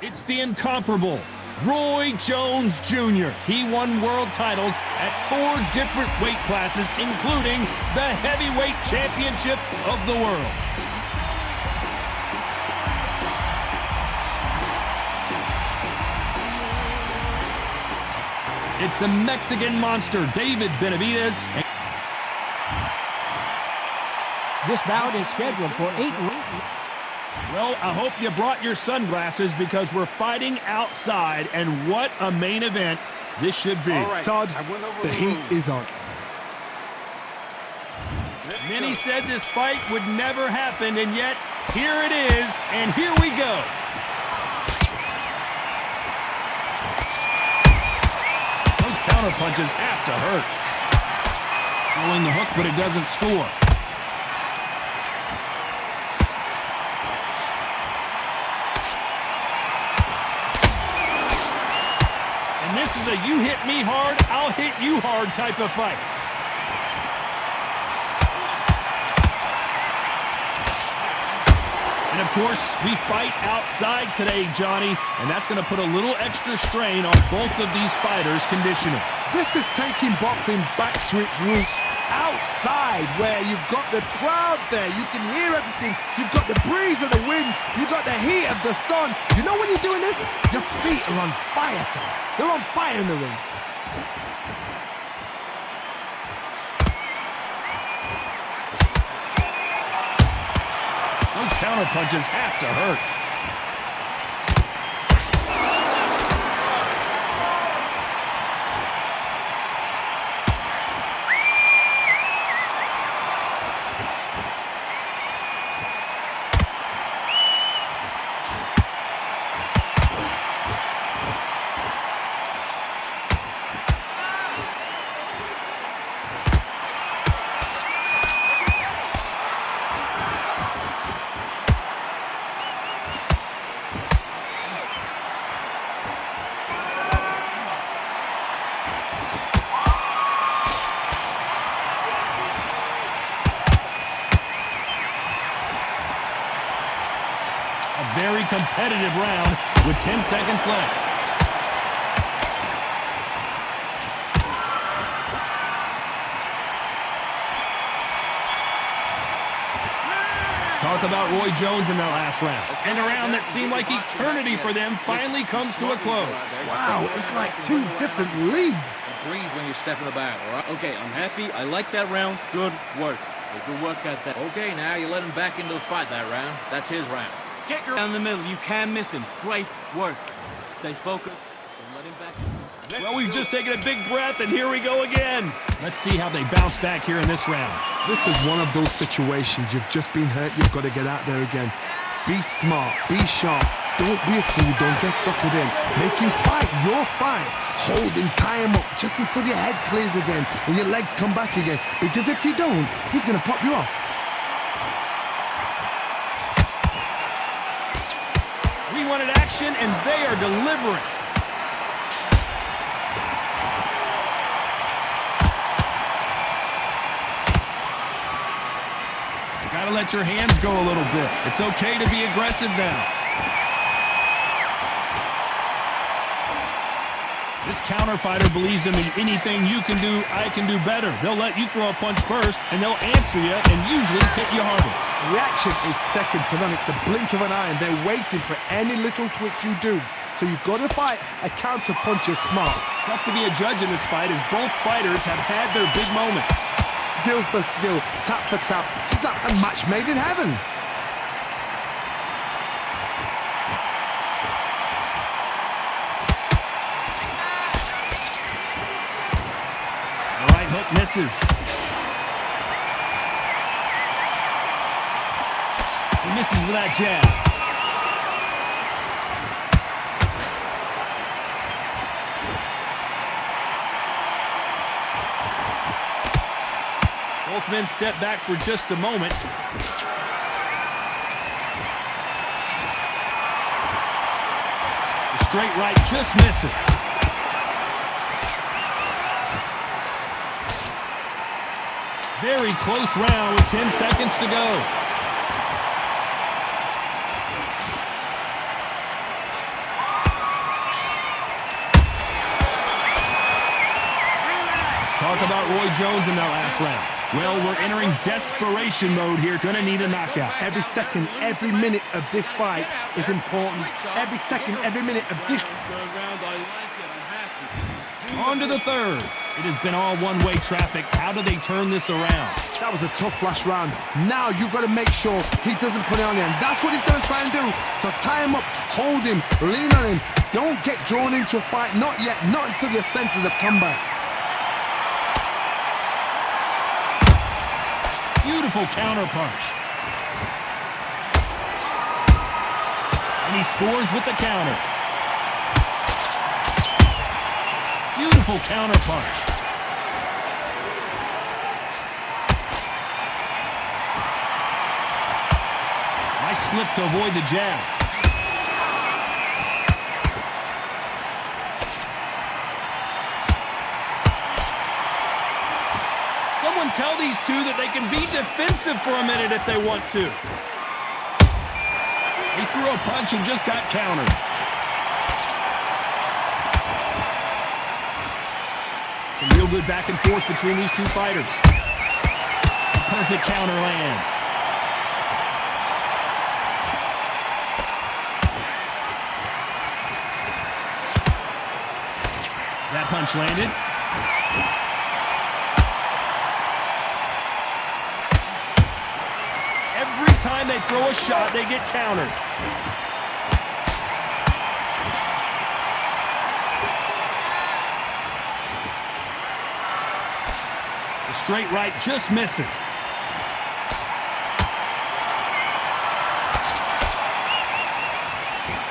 It's the incomparable Roy Jones Jr. He won world titles at 4 different weight classes, including the heavyweight championship of the world. It's the Mexican monster, Benavidez. This bout is scheduled for 8 rounds. Well, I hope you brought your sunglasses because we're fighting outside, and what a main event this should be. Right. Todd, the heat is on. Many said this fight would never happen, and yet here it is, and here we go. Those counter punches have to hurt. Throwing the hook, but it doesn't score. This is a you hit me hard, I'll hit you hard type of fight. And of course, we fight outside today, Johnny, and that's going to put a little extra strain on both of these fighters' conditioning. This is taking boxing back to its roots. Outside, where you've got the crowd there, you can hear everything, you've got the breeze of the wind, you've got the heat of the sun. You know when you're doing this? Your feet are on fire, Tom. They're on fire in the ring. Those counter punches have to hurt. Very competitive round with 10 seconds left. Let's talk about Roy Jones in that last round. And a round that seemed like eternity for them finally comes to a close. Wow, it's like 2 different leagues. Breathe when you step in the bag, all right? Okay, I'm happy. I like that round. Good work. Good work at that. Okay, now you let him back into the fight that round. That's his round. Get your down the middle. You can't miss him. Great work. Stay focused and let him back. Well, we've just taken a big breath, and here we go again. Let's see how they bounce back here in this round. This is one of those situations. You've just been hurt. You've got to get out there again. Be smart. Be sharp. Don't be a fool. Don't get suckered in. Make him fight your fight. Hold him, tie him up just until your head clears again and your legs come back again. Because if you don't, he's going to pop you off. We wanted action, and they are delivering. You gotta let your hands go a little bit. It's okay to be aggressive now. This counter fighter believes in the anything you can do, I can do better. They'll let you throw a punch first, and they'll answer you and usually hit you harder. Reaction is second to none. It's the blink of an eye, and they're waiting for any little twitch you do. So you've got to fight a counter puncher smart. Tough to be a judge in this fight as both fighters have had their big moments. Skill for skill, tap for tap. It's like a match made in heaven. The right hook misses. He misses with that jab. Both men step back for just a moment. The straight right just misses. Very close round with 10 seconds to go. talk about Roy Jones in that last round. Well, we're entering desperation mode here. Gonna need a knockout. Every second, every minute of this fight is important. Every second, every minute of this... On to the third. It has been all one-way traffic. How do they turn this around? That was a tough last round. Now you've got to make sure he doesn't put it on you. And that's what he's going to try and do. So tie him up, hold him, lean on him. Don't get drawn into a fight. Not yet. Not until your senses have come back. Beautiful counter punch. And he scores with the counter. Beautiful counter punch. Nice slip to avoid the jab. Someone tell these two that they can be defensive for a minute if they want to. He threw a punch and just got countered. Some real good back and forth between these two fighters. A perfect counter lands. That punch landed. Every time they throw a shot, they get countered. The straight right just misses.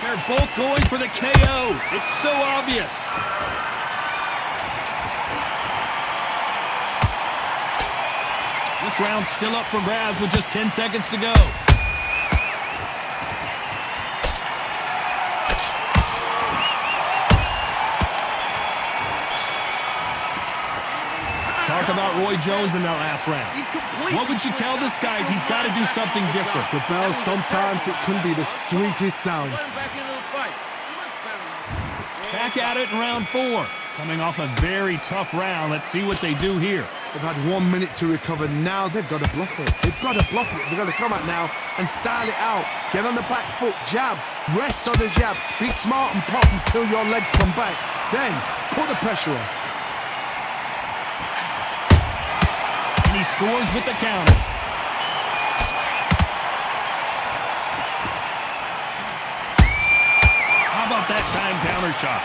They're both going for the KO. It's so obvious. This round's still up for grabs with just 10 seconds to go. Let's talk about Roy Jones in that last round. What would you tell this guy? He's got to do something different. The bell, sometimes it can be the sweetest sound. Back at it in round 4. Coming off a very tough round. Let's see what they do here. They've had 1 minute to recover. Now they've got to bluff it. They've got to bluff it. They've got to come out now and style it out. Get on the back foot, jab, rest on the jab. Be smart and pop until your legs come back. Then put the pressure on. And he scores with the counter. How about that time counter shot?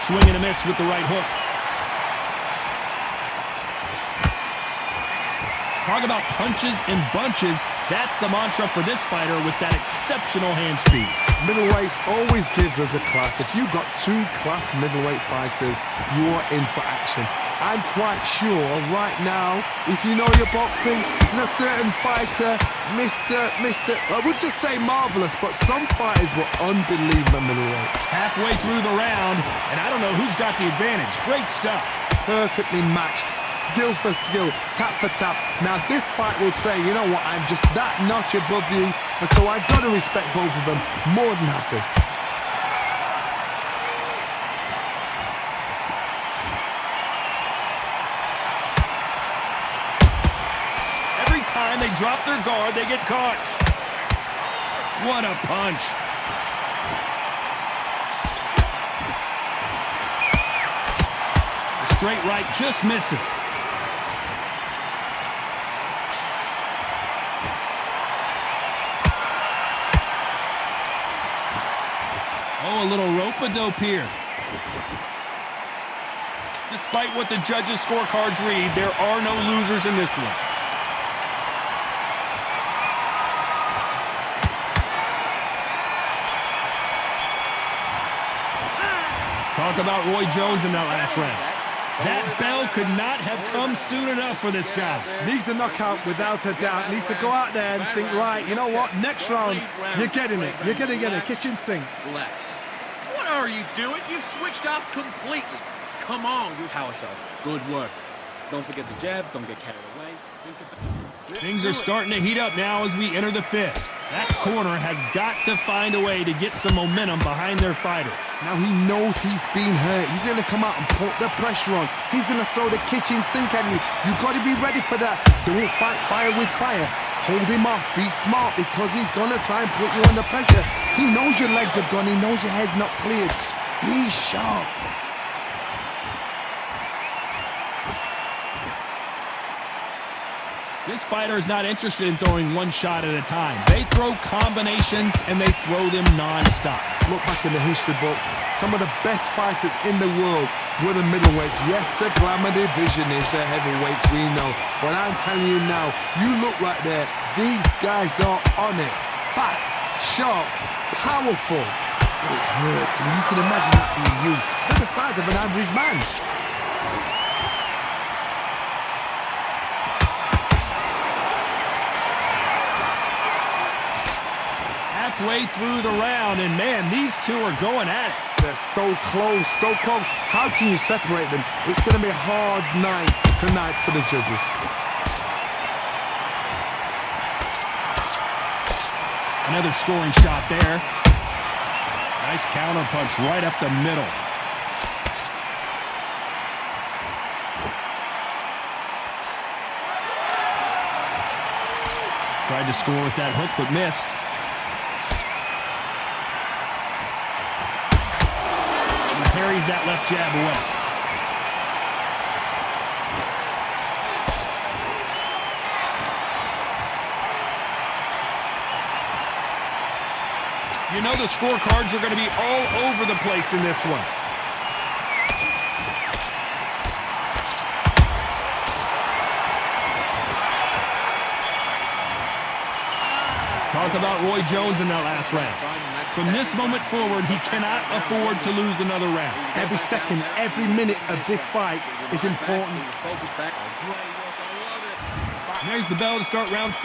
Swing and a miss with the right hook. Talk about punches and bunches. That's the mantra for this fighter with that exceptional hand speed. Middleweight always gives us a class. If you've got 2 class middleweight fighters, you're in for action. I'm quite sure right now, if you know your boxing, there's a certain fighter, I would just say marvelous, but some fighters were unbelievable middleweight. Halfway through the round, and I don't know who's got the advantage. Great stuff. Perfectly matched, skill for skill, tap for tap. Now this fight will say, you know what, I'm just that notch above you, and so I've got to respect both of them. More than happy. Every time they drop their guard, they get caught. What a punch. The straight right just misses. Oh, a little rope-a-dope here. Despite what the judges' scorecards read, there are no losers in this one. Let's talk about Roy Jones in that last round. That bell could not have come soon enough for this guy. Needs a knockout without a doubt. Needs to go out there and think, right, you know what, next round, you're getting it. You're going to get a kitchen sink. Relax. What are you doing? You've switched off completely. Come on, use power shots. Good work. Don't forget the jab. Don't get carried away. Things are starting to heat up now as we enter the 5th. That corner has got to find a way to get some momentum behind their fighter. Now he knows he's been hurt. He's going to come out and put the pressure on. He's going to throw the kitchen sink at you. You've got to be ready for that. Don't fight fire with fire. Hold him off. Be smart because he's going to try and put you under pressure. He knows your legs are gone. He knows your head's not cleared. Be sharp. This fighter is not interested in throwing one shot at a time. They throw combinations and they throw them non-stop. Look back in the history books. Some of the best fighters in the world were the middleweights. Yes, the glamour division is the heavyweights, we know. But I'm telling you now, you look right there. These guys are on it. Fast, sharp, powerful. It hurts, and you can imagine that being you. They're the size of an average man. Halfway through the round, and man, these two are going at it. They're so close, so close. How can you separate them? It's going to be a hard night tonight for the judges. Another scoring shot there. Nice counter punch right up the middle. Tried to score with that hook, but missed. Parries that left jab away. You know the scorecards are going to be all over the place in this one. Let's talk about Roy Jones in that last round. From this moment forward, he cannot afford to lose another round. Every second, every minute of this fight is important. And there's the bell to start round 6.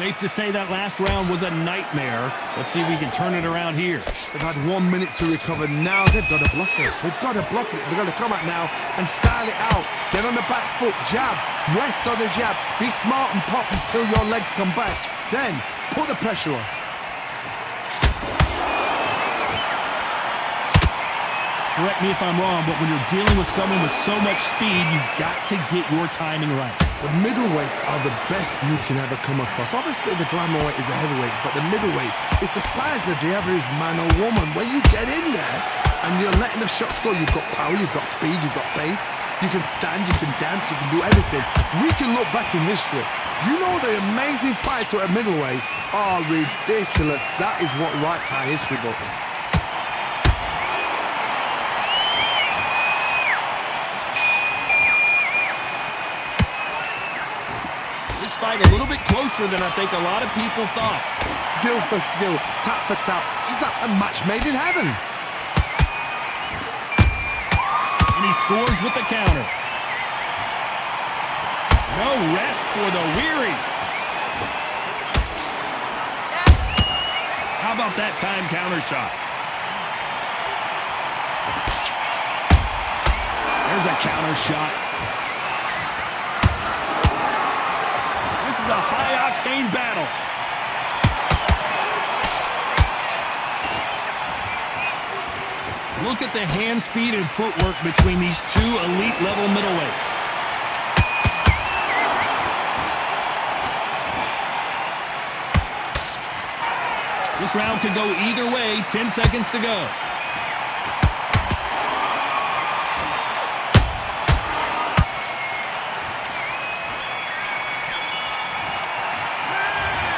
Safe to say that last round was a nightmare. Let's see if we can turn it around here. They've had 1 minute to recover. Now they've got to bluff it. They've got to bluff it. They've got to come out now and style it out. Get on the back foot, jab, rest on the jab. Be smart and pop until your legs come back. Then put the pressure on. Correct me if I'm wrong, but when you're dealing with someone with so much speed, you've got to get your timing right. The middleweights are the best you can ever come across. Obviously, the glamour weight is the heavyweight, but the middleweight is the size of the average man or woman. When you get in there and you're letting the shots go, you've got power, you've got speed, you've got pace. You can stand, you can dance, you can do everything. We can look back in history. You know the amazing fights at middleweight are ridiculous. That is what writes our history books. Fight a little bit closer than I think a lot of people thought. Skill for skill, tap for tap. She's like a match made in heaven. And he scores with the counter. No rest for the weary. How about that time counter shot? There's a counter shot. A high-octane battle. Look at the hand speed and footwork between these two elite-level middleweights. This round could go either way. 10 seconds to go.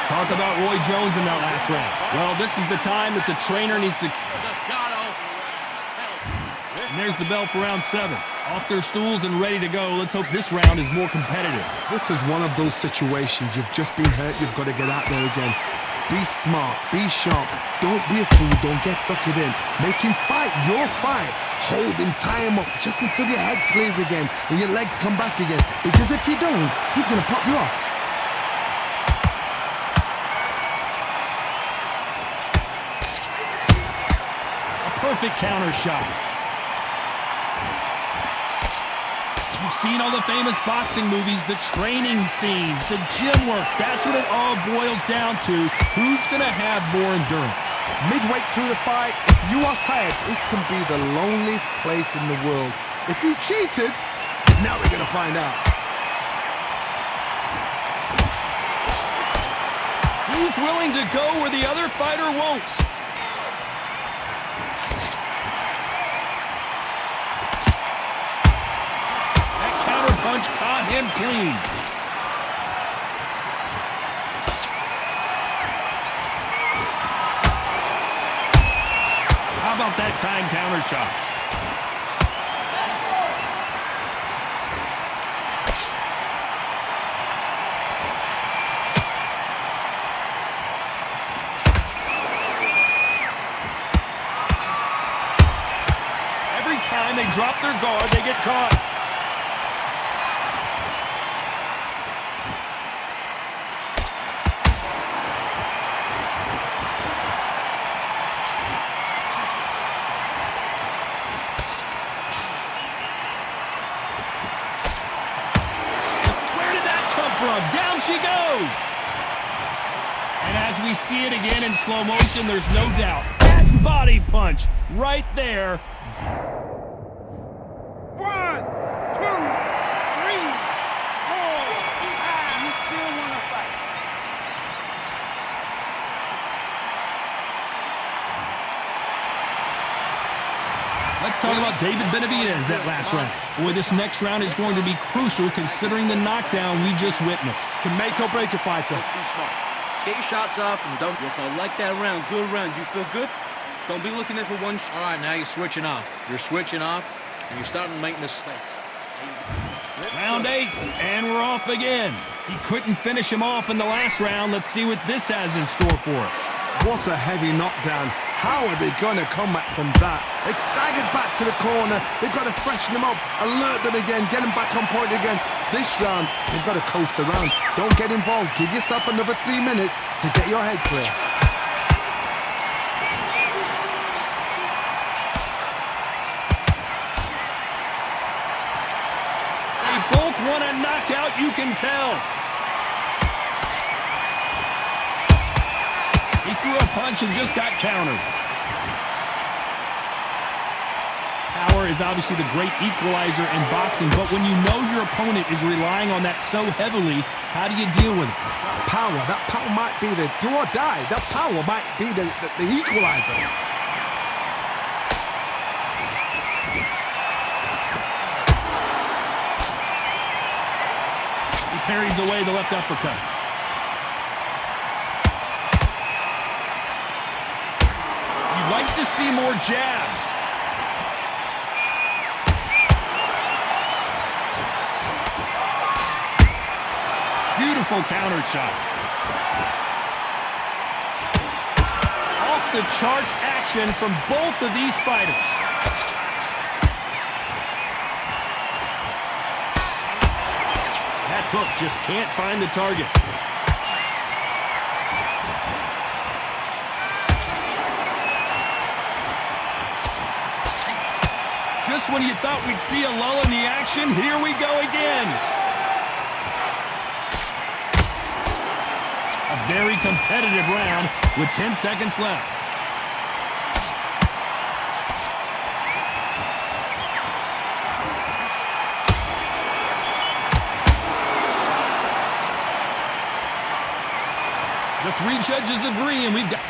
Talk about Roy Jones in that last round. Well, this is the time that the trainer needs to... And there's the bell for round 7. Off their stools and ready to go. Let's hope this round is more competitive. This is one of those situations. You've just been hurt. You've got to get out there again. Be smart. Be sharp. Don't be a fool. Don't get suckered in. Make him fight your fight. Hold him, tie him up just until your head clears again and your legs come back again. Because if you don't, he's going to pop you off. Perfect counter shot. You've seen all the famous boxing movies, the training scenes, the gym work. That's what it all boils down to. Who's going to have more endurance? Midway through the fight, if you are tired, this can be the loneliest place in the world. If you cheated, now we're going to find out. He's willing to go where the other fighter won't. Punch caught him clean. How about that time counter shot? Every time they drop their guard, they get caught. Down she goes! And as we see it again in slow motion, there's no doubt. That body punch right there. 1, 2, 3, 4, 5. You still want to fight? Let's talk about David Benavidez that last round. Boy, this next round is going to be crucial considering the knockdown we just witnessed. Can make or break a fighter. Just be smart. Just get your shots off and don't... Yes, I like that round. Good round. You feel good? Don't be looking there for one shot. All right, now you're switching off. You're switching off, and you're starting to make mistakes. Round 8, and we're off again. He couldn't finish him off in the last round. Let's see what this has in store for us. What a heavy knockdown. How are they going to come back from that? They staggered back to the corner. They've got to freshen them up, alert them again, get them back on point again. This round, they've got to coast around. Don't get involved. Give yourself another 3 minutes to get your head clear. They both want a knockout, you can tell. He threw a punch and just got countered. Power is obviously the great equalizer in boxing, but when you know your opponent is relying on that so heavily, how do you deal with it? Power. That power might be the do or die. That power might be the equalizer. He parries away the left uppercut. You'd like to see more jabs. Beautiful counter shot. Off the charts action from both of these fighters. That hook just can't find the target. Just when you thought we'd see a lull in the action, here we go again. A very competitive round with 10 seconds left. The 3 judges agree, and we've got...